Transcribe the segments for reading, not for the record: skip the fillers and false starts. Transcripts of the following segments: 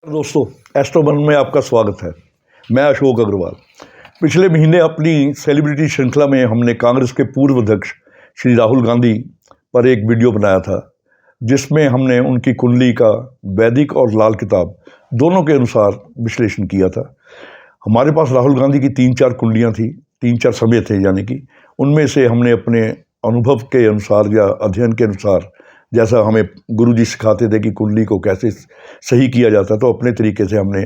दोस्तों, एस्ट्रोवन में आपका स्वागत है। मैं अशोक अग्रवाल। पिछले महीने अपनी सेलिब्रिटी श्रृंखला में हमने कांग्रेस के पूर्व अध्यक्ष श्री राहुल गांधी पर एक वीडियो बनाया था, जिसमें हमने उनकी कुंडली का वैदिक और लाल किताब दोनों के अनुसार विश्लेषण किया था। हमारे पास राहुल गांधी की 3-4 कुंडलियाँ थी, 3-4 समय थे, यानी कि उनमें से हमने अपने अनुभव के अनुसार या अध्ययन के अनुसार, जैसा हमें गुरुजी सिखाते थे कि कुंडली को कैसे सही किया जाता, तो अपने तरीके से हमने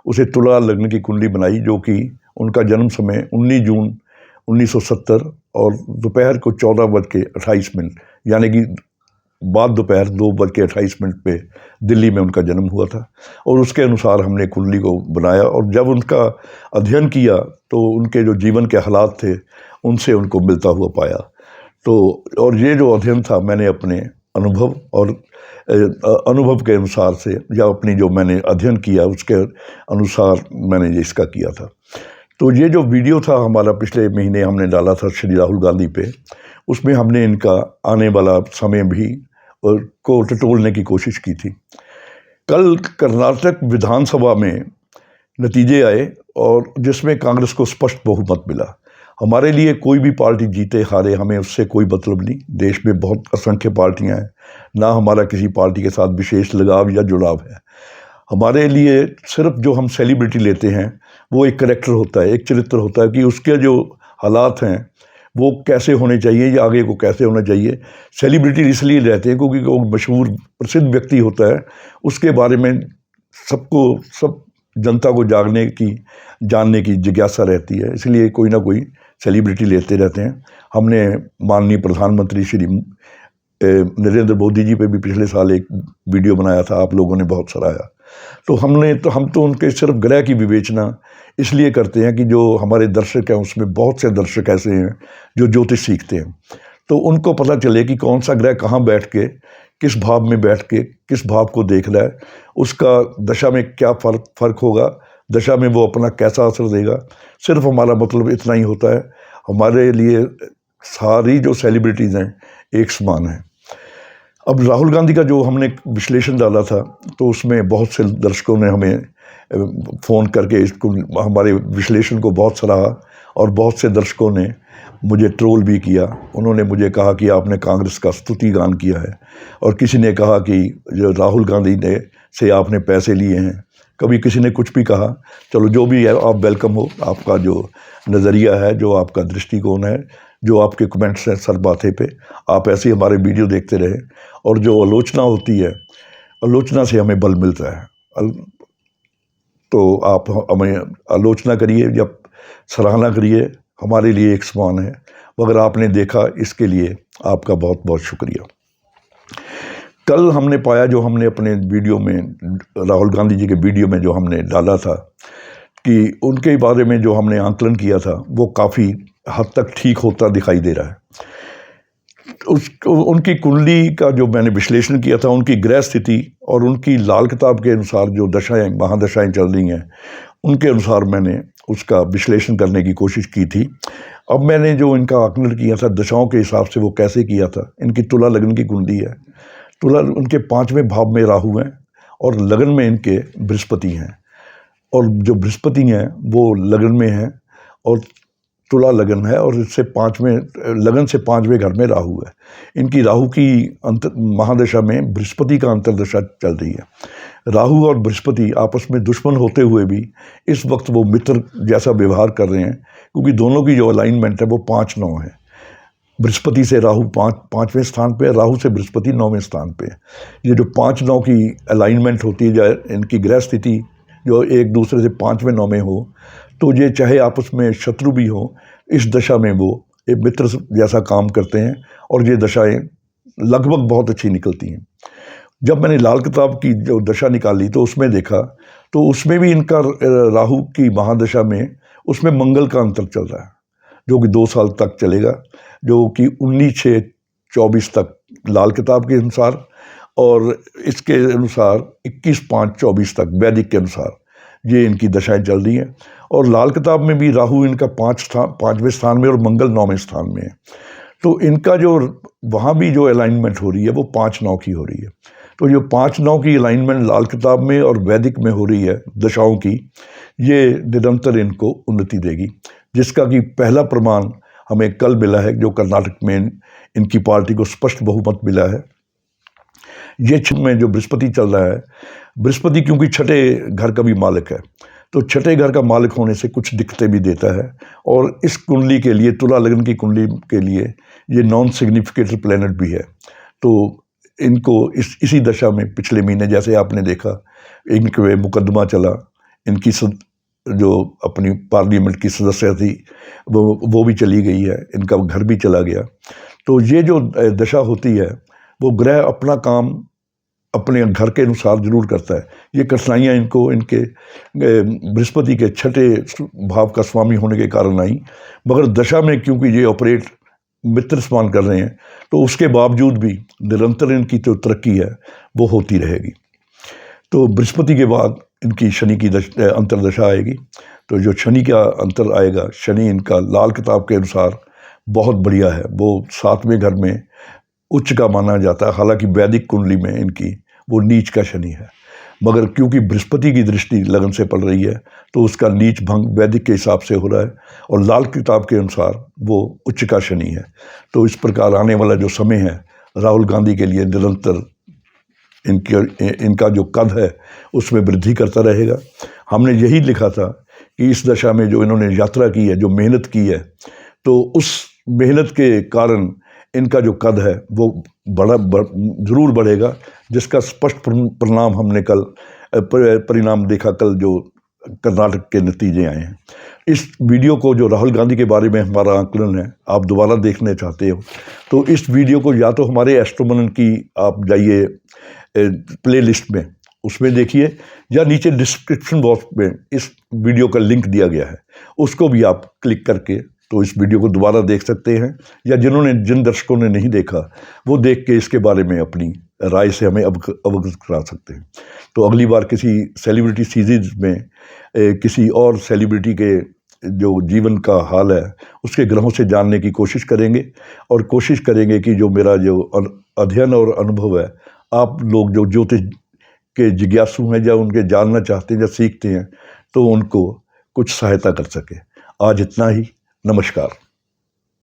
उसे तुला लग्न की कुंडली बनाई, जो कि उनका जन्म समय 19 जून 1970 और दोपहर को 14:28, यानी कि बाद दोपहर 2:28 पे दिल्ली में उनका जन्म हुआ था। और उसके अनुसार हमने कुंडली को बनाया, और जब उनका अध्ययन किया तो उनके जो जीवन के हालात थे उनसे उनको मिलता हुआ पाया। तो और ये जो अध्ययन था, मैंने अपने अनुभव और अनुभव के अनुसार से, या अपनी जो मैंने अध्ययन किया उसके अनुसार मैंने इसका किया था। तो ये जो वीडियो था हमारा, पिछले महीने हमने डाला था श्री राहुल गांधी पे, उसमें हमने इनका आने वाला समय भी को टटोलने की कोशिश की थी। कल कर्नाटक विधानसभा में नतीजे आए और जिसमें कांग्रेस को स्पष्ट बहुमत मिला। हमारे लिए कोई भी पार्टी जीते हारे, हमें उससे कोई मतलब नहीं। देश में बहुत असंख्य पार्टियां हैं, ना हमारा किसी पार्टी के साथ विशेष लगाव या जुड़ाव है। हमारे लिए सिर्फ जो हम सेलिब्रिटी लेते हैं वो एक कैरेक्टर होता है, एक चरित्र होता है कि उसके जो हालात हैं वो कैसे होने चाहिए या आगे को कैसे होना चाहिए। सेलिब्रिटी इसलिए रहते हैं क्योंकि वो मशहूर प्रसिद्ध व्यक्ति होता है, उसके बारे में सब जनता को जानने की जिज्ञासा रहती है, इसलिए कोई ना कोई सेलिब्रिटी लेते रहते हैं। हमने माननीय प्रधानमंत्री श्री नरेंद्र मोदी जी पे भी पिछले साल एक वीडियो बनाया था, आप लोगों ने बहुत सराहा। तो हम तो उनके सिर्फ ग्रह की विवेचना इसलिए करते हैं कि जो हमारे दर्शक हैं उसमें बहुत से दर्शक ऐसे हैं जो ज्योतिष सीखते हैं, तो उनको पता चले कि कौन सा ग्रह कहाँ बैठ के, किस भाव में बैठ के किस भाव को देख रहा है, उसका दशा में क्या फ़र्क होगा, दशा में वो अपना कैसा असर देगा। सिर्फ हमारा मतलब इतना ही होता है। हमारे लिए सारी जो सेलिब्रिटीज़ हैं एक समान हैं। अब राहुल गांधी का जो हमने विश्लेषण डाला था, तो उसमें बहुत से दर्शकों ने हमें फ़ोन करके हमारे विश्लेषण को बहुत सराहा, और बहुत से दर्शकों ने मुझे ट्रोल भी किया। उन्होंने मुझे कहा कि आपने कांग्रेस का स्तुति गान किया है, और किसी ने कहा कि जो राहुल गांधी ने से आपने पैसे लिए हैं। कभी किसी ने कुछ भी कहा, चलो जो भी है आप वेलकम हो। आपका जो नज़रिया है, जो आपका दृष्टिकोण है, जो आपके कमेंट्स हैं सर बातें पे, आप ऐसे ही हमारे वीडियो देखते रहें। और जो आलोचना होती है, आलोचना से हमें बल मिलता है। तो आप हमें आलोचना करिए या सराहना करिए, हमारे लिए एक समान है। अगर आपने देखा, इसके लिए आपका बहुत बहुत शुक्रिया। कल हमने पाया, जो हमने अपने वीडियो में राहुल गांधी जी के वीडियो में जो हमने डाला था, कि उनके बारे में जो हमने आंकलन किया था वो काफ़ी हद तक ठीक होता दिखाई दे रहा है। उनकी कुंडली का जो मैंने विश्लेषण किया था, उनकी ग्रह स्थिति और उनकी लाल किताब के अनुसार जो दशाएं महादशाएं चल रही हैं, उनके अनुसार मैंने उसका विश्लेषण करने की कोशिश की थी। अब मैंने जो इनका आकलन किया था दशाओं के हिसाब से, वो कैसे किया था। इनकी तुला लग्न की कुंडली है। तुला उनके 5वें भाव में राहु हैं और लगन में इनके बृहस्पति हैं, और जो बृहस्पति हैं वो लगन में हैं, और तुला लगन है, और इससे 5वें लगन से 5वें घर में राहु है। इनकी राहु की महादशा में बृहस्पति का अंतर्दशा चल रही है। राहु और बृहस्पति आपस में दुश्मन होते हुए भी इस वक्त वो मित्र जैसा व्यवहार कर रहे हैं, क्योंकि दोनों की जो अलाइनमेंट है वो 5-9 है। बृहस्पति से राहु 5वें स्थान पे, राहु से बृहस्पति 9वें स्थान पे। ये जो 5-9 की अलाइनमेंट होती है, या इनकी ग्रह स्थिति जो एक दूसरे से 5वें 9वें हो, तो ये चाहे आपस में शत्रु भी हो, इस दशा में वो एक मित्र जैसा काम करते हैं, और ये दशाएं लगभग बहुत अच्छी निकलती हैं। जब मैंने लाल किताब की जो दशा निकाली तो उसमें देखा, तो उसमें भी इनका राहु की महादशा में उसमें मंगल का अंतर चल रहा है, जो कि 2 साल तक चलेगा, जो कि 19/6/24 तक लाल किताब के अनुसार, और इसके अनुसार 21/5/24 तक वैदिक के अनुसार ये इनकी दशाएं चल रही हैं। और लाल किताब में भी राहु इनका 5वें स्थान में और मंगल 9वें स्थान में है। तो इनका जो वहाँ भी जो अलाइनमेंट हो रही है वो 5-9 की हो रही है। तो जो 5-9 की अलाइनमेंट लाल किताब में और वैदिक में हो रही है दशाओं की, ये निरंतर इनको उन्नति देगी, जिसका कि पहला प्रमाण हमें कल मिला है, जो कर्नाटक में इनकी पार्टी को स्पष्ट बहुमत मिला है। ये में जो बृहस्पति चल रहा है, बृहस्पति क्योंकि छठे घर का भी मालिक है, तो छठे घर का मालिक होने से कुछ दिक्कतें भी देता है। और इस कुंडली के लिए, तुला लग्न की कुंडली के लिए, ये नॉन सिग्निफिकेंट प्लैनेट भी है। तो इनको इसी दशा में पिछले महीने जैसे आपने देखा, इनके मुकदमा चला, इनकी जो अपनी पार्लियामेंट की सदस्य थी वो भी चली गई है, इनका घर भी चला गया। तो ये जो दशा होती है, वो ग्रह अपना काम अपने घर के अनुसार जरूर करता है। ये कठिनाइयाँ इनको इनके बृहस्पति के छठे भाव का स्वामी होने के कारण आई, मगर दशा में क्योंकि ये ऑपरेट मित्र समान कर रहे हैं, तो उसके बावजूद भी निरंतर इनकी जो तरक्की है वो होती रहेगी। तो बृहस्पति के बाद इनकी शनि की अंतरदशा आएगी। तो जो शनि का अंतर आएगा, शनि इनका लाल किताब के अनुसार बहुत बढ़िया है, वो 7वें घर में उच्च का माना जाता है। हालांकि वैदिक कुंडली में इनकी वो नीच का शनि है, मगर क्योंकि बृहस्पति की दृष्टि लगन से पड़ रही है, तो उसका नीच भंग वैदिक के हिसाब से हो रहा है, और लाल किताब के अनुसार वो उच्च का शनि है। तो इस प्रकार आने वाला जो समय है राहुल गांधी के लिए निरंतर इनका जो कद है उसमें वृद्धि करता रहेगा। हमने यही लिखा था कि इस दशा में जो इन्होंने यात्रा की है, जो मेहनत की है, तो उस मेहनत के कारण इनका जो कद है वो जरूर बढ़ेगा, जिसका स्पष्ट परिणाम हमने कल परिणाम देखा, कल जो कर्नाटक के नतीजे आए हैं। इस वीडियो को, जो राहुल गांधी के बारे में हमारा आकलन है, आप दोबारा देखने चाहते हो तो इस वीडियो को या तो हमारे एस्ट्रोमनन की आप जाइए प्ले लिस्ट में, उसमें देखिए, या नीचे डिस्क्रिप्शन बॉक्स में इस वीडियो का लिंक दिया गया है, उसको भी आप क्लिक करके तो इस वीडियो को दोबारा देख सकते हैं, या जिन दर्शकों ने नहीं देखा वो देख के इसके बारे में अपनी राय से हमें अवगत करा सकते हैं। तो अगली बार किसी सेलिब्रिटी सीरीज में किसी और सेलिब्रिटी के जो जीवन का हाल है उसके ग्रहों से जानने की कोशिश करेंगे, और कोशिश करेंगे कि जो मेरा जो अध्ययन और अनुभव है, आप लोग जो ज्योतिष के जिज्ञासु हैं या उनके जानना चाहते हैं या सीखते हैं, तो उनको कुछ सहायता कर सके। आज इतना ही। नमस्कार।